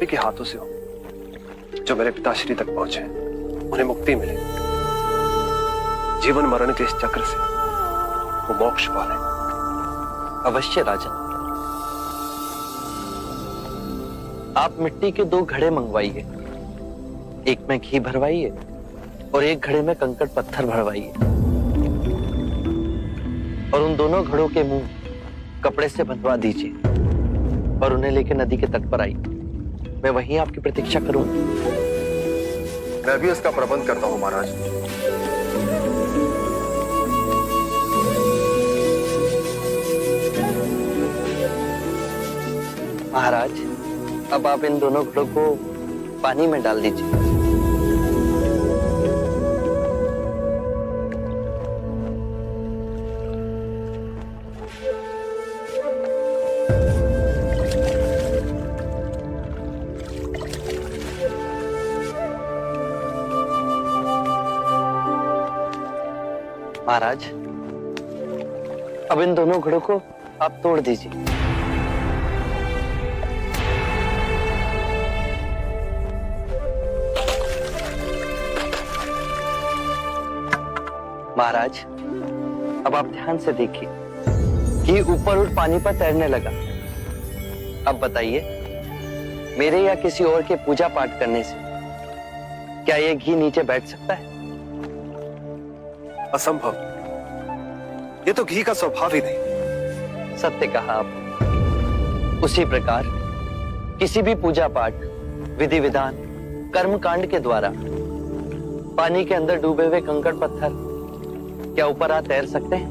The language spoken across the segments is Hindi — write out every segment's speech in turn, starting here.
आप ही के हाथों से हो जो मेरे पिताश्री तक पहुंचे, उन्हें मुक्ति मिले, जीवन मरण के इस चक्र से वो मोक्ष पाले। अवश्य राजन, आप मिट्टी के 2 घड़े मंगवाइए, एक में घी भरवाइए और एक घड़े में कंकड़ पत्थर भरवाइए, और उन दोनों घड़ों के मुंह कपड़े से बंधवा दीजिए और उन्हें लेकर नदी के तट पर आइए। मैं वहीं आपकी प्रतीक्षा करूंगा। मैं भी इसका प्रबंध करता हूं महाराज। महाराज, अब आप इन दोनों घड़ों को पानी में डाल दीजिए। महाराज, अब इन दोनों घड़ों को आप तोड़ दीजिए। महाराज, अब आप ध्यान से देखिए कि ऊपर उठ पानी पर तैरने लगा। अब बताइए, मेरे या किसी और के पूजा पाठ करने से क्या ये घी नीचे बैठ सकता है? असंभव। ये तो घी का स्वभाव ही नहीं। सत्य कहा आपने। उसी प्रकार किसी भी पूजा पाठ, विधि विधान, कर्म कांड के द्वारा पानी के अंदर डूबे हुए कंकड़ पत्थर क्या ऊपर आ तैर सकते हैं?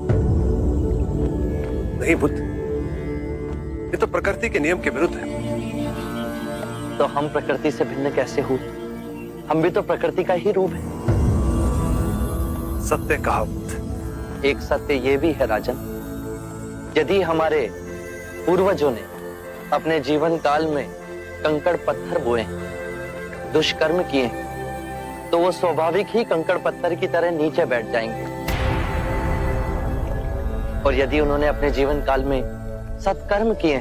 नहीं बुद्ध, ये तो प्रकृति के नियम के विरुद्ध है। तो हम प्रकृति से भिन्न कैसे हुए? हम भी तो प्रकृति का ही रूप है। सत्य कहा बुद्ध। एक सत्य ये भी है राजन, यदि हमारे पूर्वजों ने अपने जीवन काल में कंकड़ पत्थर बोए, दुष्कर्म किए, तो वो स्वाभाविक ही कंकड़ पत्थर की तरह नीचे बैठ जाएंगे। और यदि उन्होंने अपने जीवन काल में सत्कर्म किए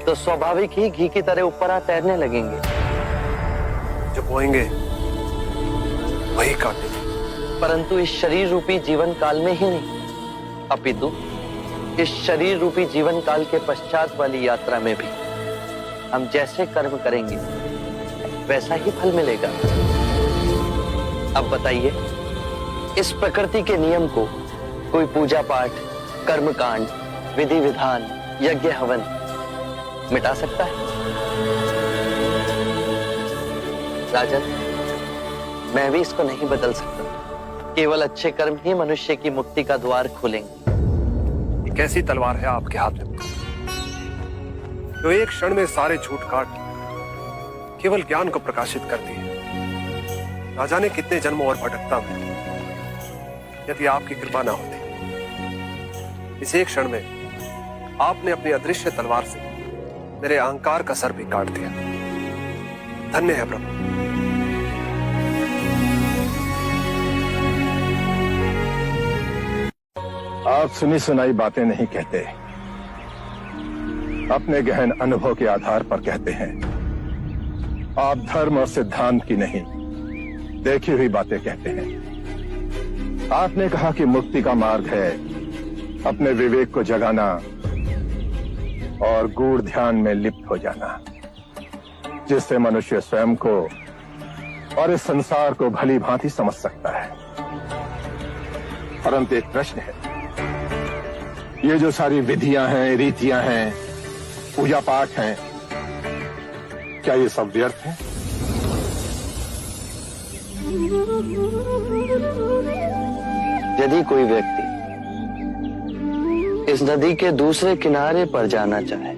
तो स्वाभाविक ही घी की तरह ऊपर आ तैरने लगेंगे। जो बोएंगे वही काटेंगे। परंतु इस शरीर रूपी जीवन काल में ही नहीं, अपितु इस शरीर रूपी जीवन काल के पश्चात वाली यात्रा में भी हम जैसे कर्म करेंगे वैसा ही फल मिलेगा। अब बताइए, इस प्रकृति के नियम को कोई पूजा पाठ, कर्म कांड, विधि विधान, यज्ञ हवन मिटा सकता है? राजन, मैं भी इसको नहीं बदल सकता। केवल अच्छे कर्म ही मनुष्य की मुक्ति का द्वार खोलेंगे। ये कैसी तलवार है आपके हाथ में जो एक क्षण में सारे झूठ काट केवल ज्ञान को प्रकाशित करती है। ना जाने कितने जन्मों और भटकता में यदि आपकी कृपा ना होती, इस एक क्षण में आपने अपनी अदृश्य तलवार से मेरे अहंकार का सर भी काट दिया। धन्य है प्रभु। आप सुनी सुनाई बातें नहीं कहते, अपने गहन अनुभव के आधार पर कहते हैं। आप धर्म और सिद्धांत की नहीं, देखी हुई बातें कहते हैं। आपने कहा कि मुक्ति का मार्ग है अपने विवेक को जगाना और गूढ़ ध्यान में लिप्त हो जाना, जिससे मनुष्य स्वयं को और इस संसार को भली भांति समझ सकता है। परंतु एक प्रश्न है, ये जो सारी विधियां हैं, रीतियां हैं, पूजा पाठ हैं, क्या ये सब व्यर्थ है? यदि कोई व्यक्ति इस नदी के दूसरे किनारे पर जाना चाहे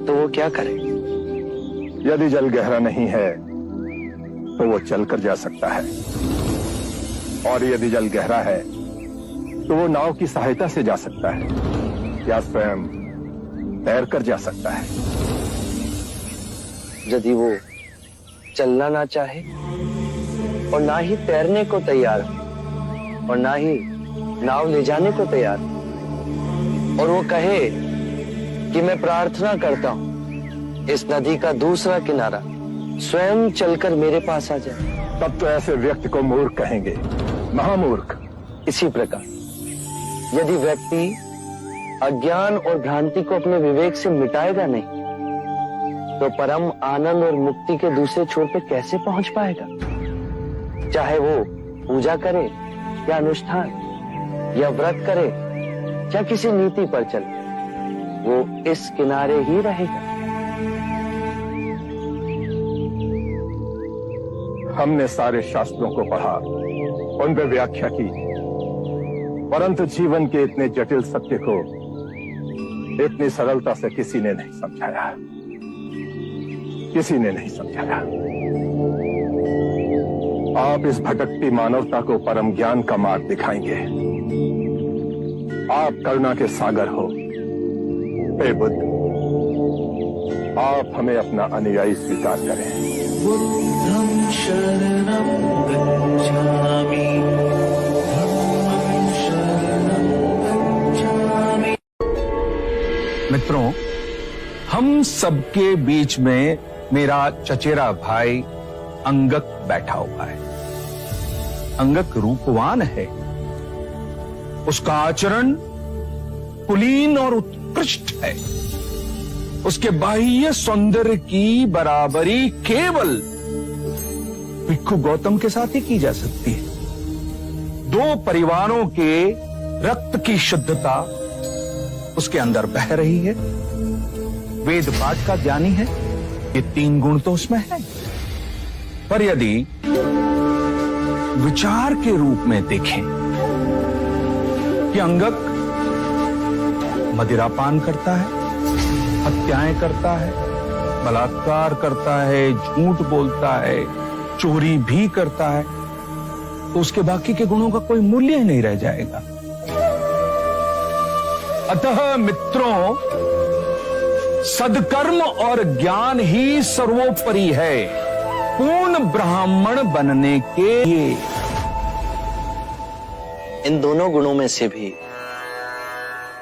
तो वो क्या करे? यदि जल गहरा नहीं है तो वो चलकर जा सकता है, और यदि जल गहरा है तो वो नाव की सहायता से जा सकता है या स्वयं तैरकर जा सकता है। यदि वो चलना ना चाहे और ना ही तैरने को तैयार हो और ना ही नाव ले जाने को तैयार हो, और वो कहे कि मैं प्रार्थना करता हूं इस नदी का दूसरा किनारा स्वयं चलकर मेरे पास आ जाए। तब तो ऐसे व्यक्ति को मूर्ख कहेंगे, महामूर्ख। इसी प्रकार यदि व्यक्ति अज्ञान और भ्रांति को अपने विवेक से मिटाएगा नहीं, तो परम आनंद और मुक्ति के दूसरे छोर पे कैसे पहुंच पाएगा? चाहे वो पूजा करे या अनुष्ठान या व्रत करे या किसी नीति पर चले, वो इस किनारे ही रहेगा। हमने सारे शास्त्रों को पढ़ा, उन पर व्याख्या की, परंतु जीवन के इतने जटिल सत्य को इतनी सरलता से किसी ने नहीं समझाया, किसी ने नहीं समझाया। आप इस भटकती मानवता को परम ज्ञान का मार्ग दिखाएंगे। आप करुणा के सागर हो। हे बुद्ध, आप हमें अपना अनुयायी स्वीकार करें। बुद्धं शरणं गच्छामि, धम्मं शरणं गच्छामि। मित्रों, हम सबके बीच में मेरा चचेरा भाई अंगक बैठा हुआ है। अंगक रूपवान है, उसका आचरण कुलीन और उत्कृष्ट है। उसके बाह्य सौंदर्य की बराबरी केवल भिक्षु गौतम के साथ ही की जा सकती है। दो परिवारों के रक्त की शुद्धता उसके अंदर बह रही है। वेद पाठ का ज्ञानी है, ये तीन गुण तो उसमें है। पर यदि विचार के रूप में देखें कि अंगक मदिरापान करता है, हत्याएं करता है, बलात्कार करता है, झूठ बोलता है, चोरी भी करता है, तो उसके बाकी के गुणों का कोई मूल्य ही नहीं रह जाएगा। अतः मित्रों, सदकर्म और ज्ञान ही सर्वोपरि है पूर्ण ब्राह्मण बनने के लिए। इन दोनों गुणों में से भी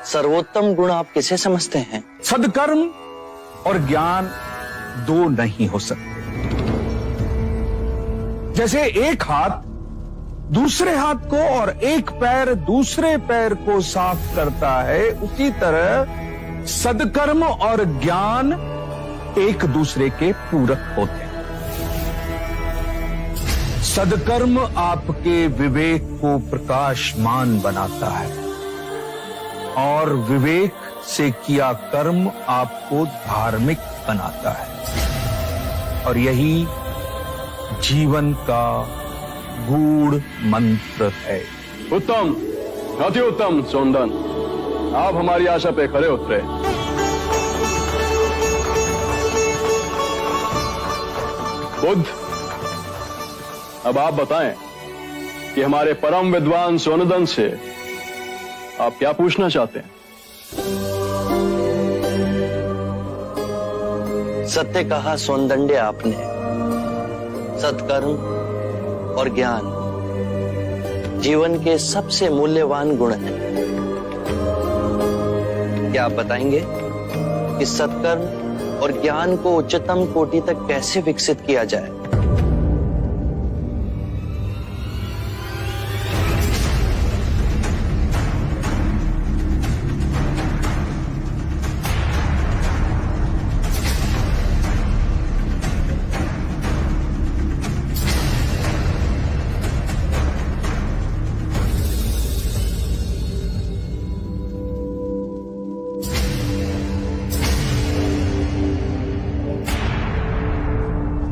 सर्वोत्तम गुण आप किसे समझते हैं? सदकर्म और ज्ञान दो नहीं हो सकते। जैसे एक हाथ दूसरे हाथ को और एक पैर दूसरे पैर को साफ करता है, उसी तरह सदकर्म और ज्ञान एक दूसरे के पूरक होते हैं। सदकर्म आपके विवेक को प्रकाशमान बनाता है और विवेक से किया कर्म आपको धार्मिक बनाता है, और यही जीवन का गूढ़ मंत्र है। उत्तम, अति उत्तम सोनदन, आप हमारी आशा पे खरे उतरे। बुद्ध, अब आप बताएं कि हमारे परम विद्वान सोनदन से आप क्या पूछना चाहते हैं? सत्य कहा सोनदंडे आपने। सत्कर्म और ज्ञान जीवन के सबसे मूल्यवान गुण हैं। क्या आप बताएंगे कि सत्कर्म और ज्ञान को उच्चतम कोटि तक कैसे विकसित किया जाए?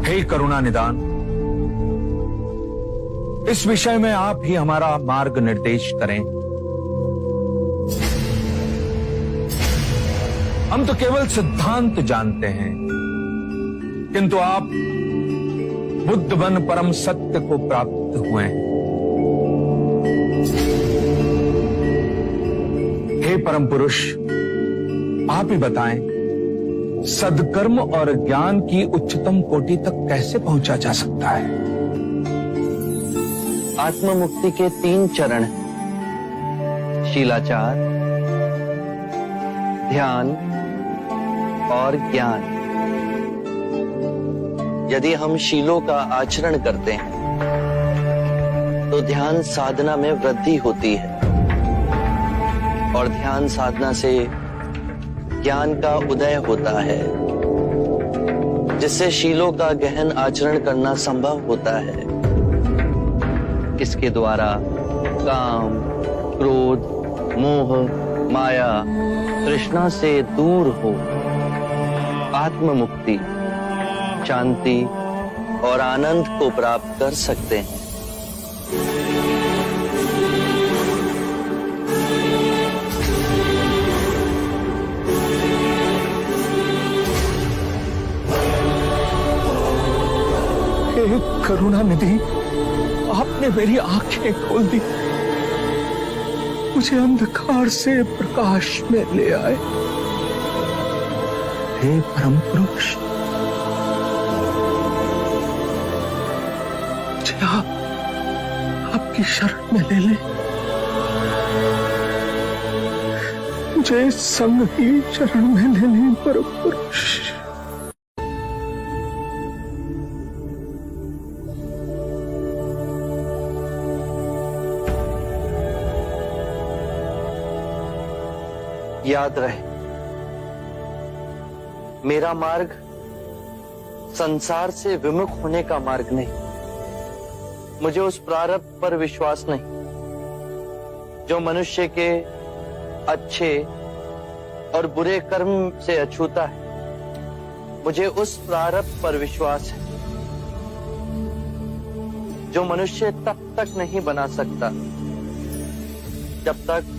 हे करुणा निदान, इस विषय में आप ही हमारा मार्ग निर्देश करें। हम तो केवल सिद्धांत जानते हैं, किंतु आप बुद्ध बन परम सत्य को प्राप्त हुए हैं। हे परम पुरुष, आप ही बताएं, सदकर्म और ज्ञान की उच्चतम कोटि तक कैसे पहुंचा जा सकता है? आत्म मुक्ति के 3 चरण हैं: शीलाचार, ध्यान और ज्ञान। यदि हम शीलों का आचरण करते हैं तो ध्यान साधना में वृद्धि होती है और ध्यान साधना से ज्ञान का उदय होता है, जिससे शीलों का गहन आचरण करना संभव होता है। इसके द्वारा काम, क्रोध, मोह, माया, तृष्णा से दूर हो आत्म मुक्ति, शांति और आनंद को प्राप्त कर सकते हैं। हे करुणा निधि, आपने मेरी आंखें खोल दी, मुझे अंधकार से प्रकाश में ले आए। हे परम पुरुष, मुझे आपकी शरण में ले ले, मुझे संग ही शरण में ले ले परम पुरुष। याद रहे, मेरा मार्ग संसार से विमुख होने का मार्ग नहीं। मुझे उस प्रारब्ध पर विश्वास नहीं जो मनुष्य के अच्छे और बुरे कर्म से अछूता है। मुझे उस प्रारब्ध पर विश्वास है जो मनुष्य तब तक नहीं बना सकता जब तक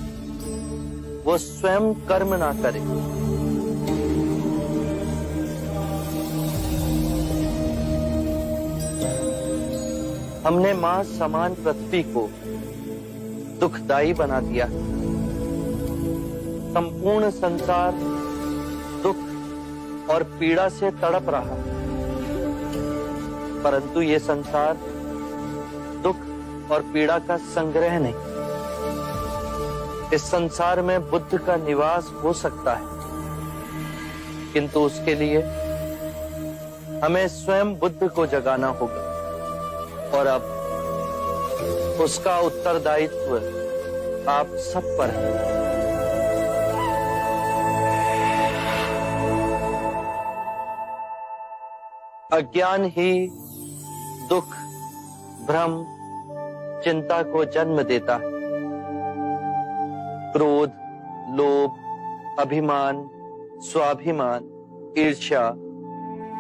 वो स्वयं कर्म ना करे। हमने मां समान पृथ्वी को दुखदाई बना दिया। संपूर्ण संसार दुख और पीड़ा से तड़प रहा, परंतु ये संसार दुख और पीड़ा का संग्रह नहीं। इस संसार में बुद्ध का निवास हो सकता है, किंतु उसके लिए हमें स्वयं बुद्ध को जगाना होगा और अब उसका उत्तरदायित्व आप सब पर है। अज्ञान ही दुख, भ्रम, चिंता को जन्म देता है। क्रोध, लोभ, अभिमान, स्वाभिमान, ईर्ष्या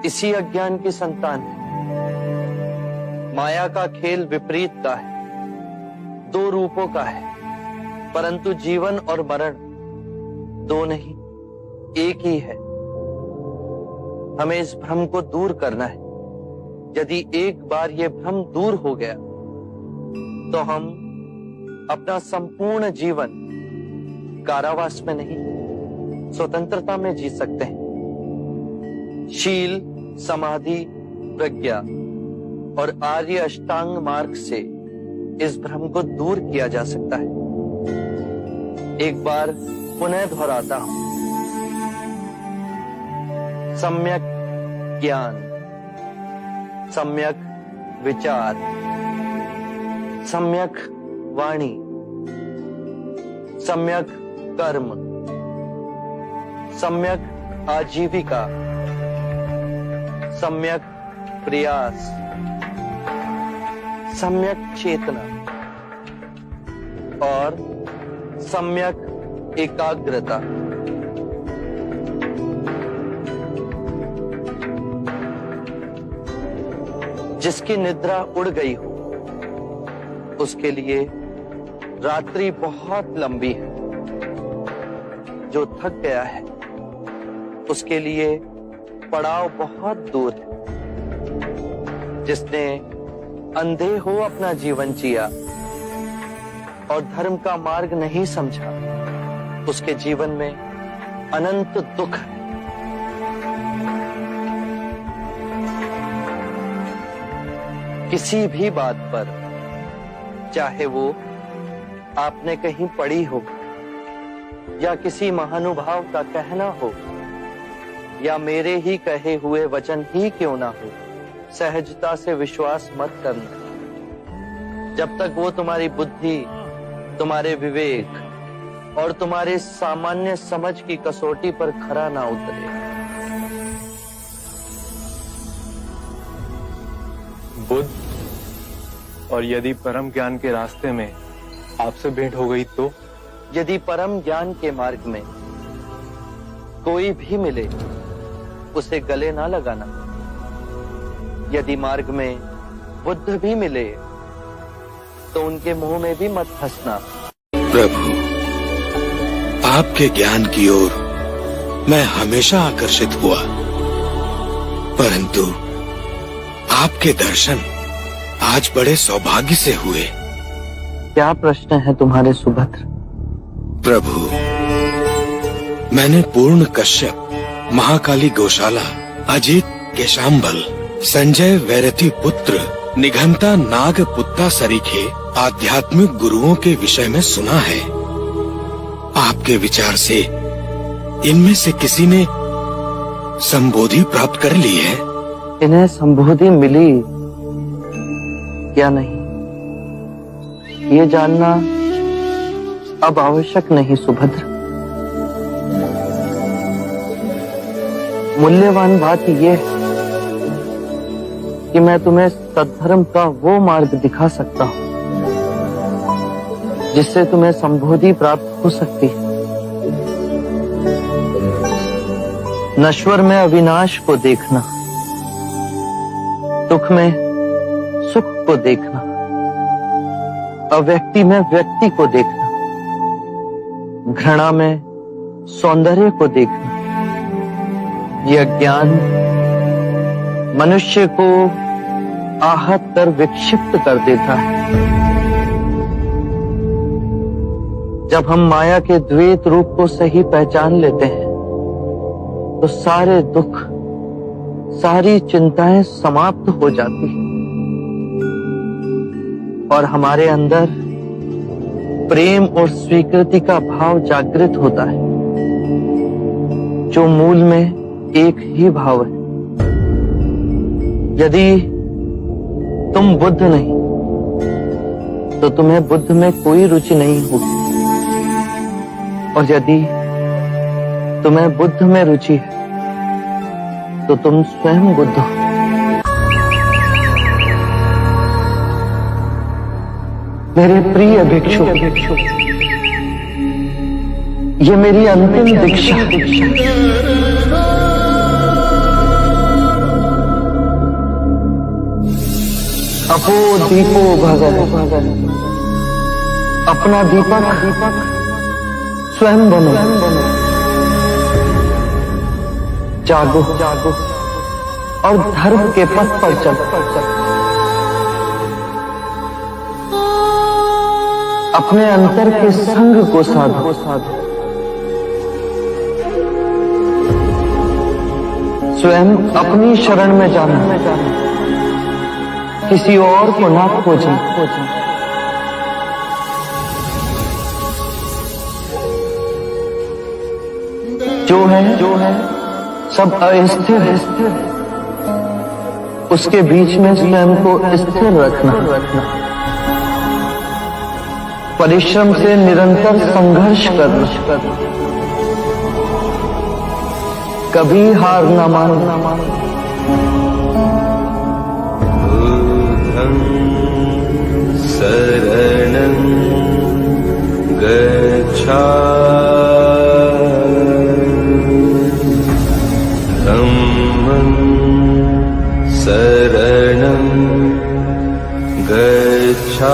इसी अज्ञान की संतान है। माया का खेल विपरीत का है, दो रूपों का है, परंतु जीवन और मरण दो नहीं, एक ही है। हमें इस भ्रम को दूर करना है। यदि एक बार ये भ्रम दूर हो गया तो हम अपना संपूर्ण जीवन कारावास में नहीं, स्वतंत्रता में जी सकते हैं। शील, समाधि, प्रज्ञा और आर्य अष्टांग मार्ग से इस भ्रम को दूर किया जा सकता है। एक बार पुनः दोहराता हूं, सम्यक ज्ञान, सम्यक विचार, सम्यक वाणी, सम्यक कर्म, सम्यक आजीविका, सम्यक प्रयास, सम्यक चेतना और सम्यक एकाग्रता। जिसकी निद्रा उड़ गई हो उसके लिए रात्रि बहुत लंबी है। जो थक गया है उसके लिए पड़ाव बहुत दूर है। जिसने अंधे हो अपना जीवन जिया और धर्म का मार्ग नहीं समझा, उसके जीवन में अनंत दुख है। किसी भी बात पर, चाहे वो आपने कहीं पढ़ी हो या किसी महानुभाव का कहना हो या मेरे ही कहे हुए वचन ही क्यों ना हो, सहजता से विश्वास मत करना जब तक वो तुम्हारी बुद्धि, तुम्हारे विवेक और तुम्हारे सामान्य समझ की कसौटी पर खरा ना उतरे। बुद्ध, और यदि परम ज्ञान के रास्ते में आपसे भेंट हो गई तो? यदि परम ज्ञान के मार्ग में कोई भी मिले उसे गले ना लगाना। यदि मार्ग में बुद्ध भी मिले तो उनके मुंह में भी मत हंसना। प्रभु, आपके ज्ञान की ओर मैं हमेशा आकर्षित हुआ, परंतु आपके दर्शन आज बड़े सौभाग्य से हुए। क्या प्रश्न है तुम्हारे सुभद्र? प्रभु, मैंने पूर्ण कश्यप, महाकाली गौशाला, अजित केशाम्बल, संजय वैरथी पुत्र, निघंता नाग पुत्ता सरीखे आध्यात्मिक गुरुओं के विषय में सुना है। आपके विचार से इनमें से किसी ने संबोधि प्राप्त कर ली है? इन्हें संबोधि मिली या नहीं, ये जानना अब आवश्यक नहीं सुभद्र। मूल्यवान बात यह है कि मैं तुम्हें सद्धर्म का वो मार्ग दिखा सकता हूं जिससे तुम्हें संबोधि प्राप्त हो सकती है। नश्वर में अविनाश को देखना, दुख में सुख को देखना, अव्यक्ति में व्यक्ति को देखना, घृणा में सौंदर्य को देखना, यह ज्ञान मनुष्य को आहत कर विक्षिप्त कर देता है। जब हम माया के द्वैत रूप को सही पहचान लेते हैं तो सारे दुख, सारी चिंताएं समाप्त हो जाती हैं और हमारे अंदर प्रेम और स्वीकृति का भाव जागृत होता है, जो मूल में एक ही भाव है। यदि तुम बुद्ध नहीं तो तुम्हें बुद्ध में कोई रुचि नहीं होगी, और यदि तुम्हें बुद्ध में रुचि है तो तुम स्वयं बुद्ध हो। मेरे प्रिय भिक्षु, ये मेरी अंतिम दीक्षा। अपो दीपो भगत, अपना दीपक स्वयं बनो। जागो और धर्म के पथ पर चलो। अपने अंतर के संग को साधो। स्वयं अपनी शरण में जाना, किसी और को ना खोजना। जो है सब अस्थिर है, उसके बीच में स्वयं को स्थिर रखना। परिश्रम से निरंतर संघर्ष करना, कभी हार न मानना। शरणं गच्छामि, धम्मं शरणं गच्छामि,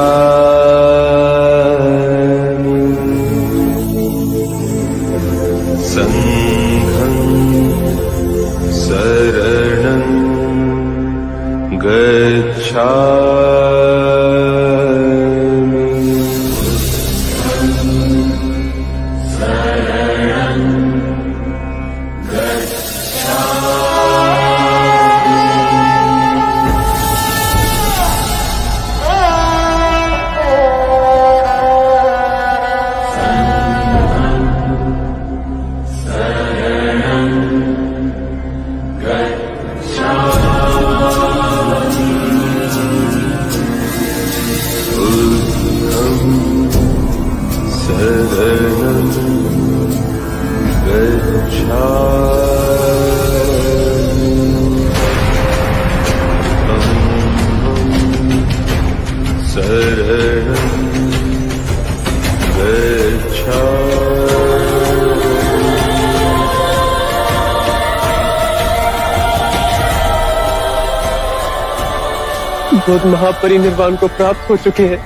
संघं शरणं गच्छामि। बुद्ध महापरिनिर्वाण को प्राप्त हो चुके हैं।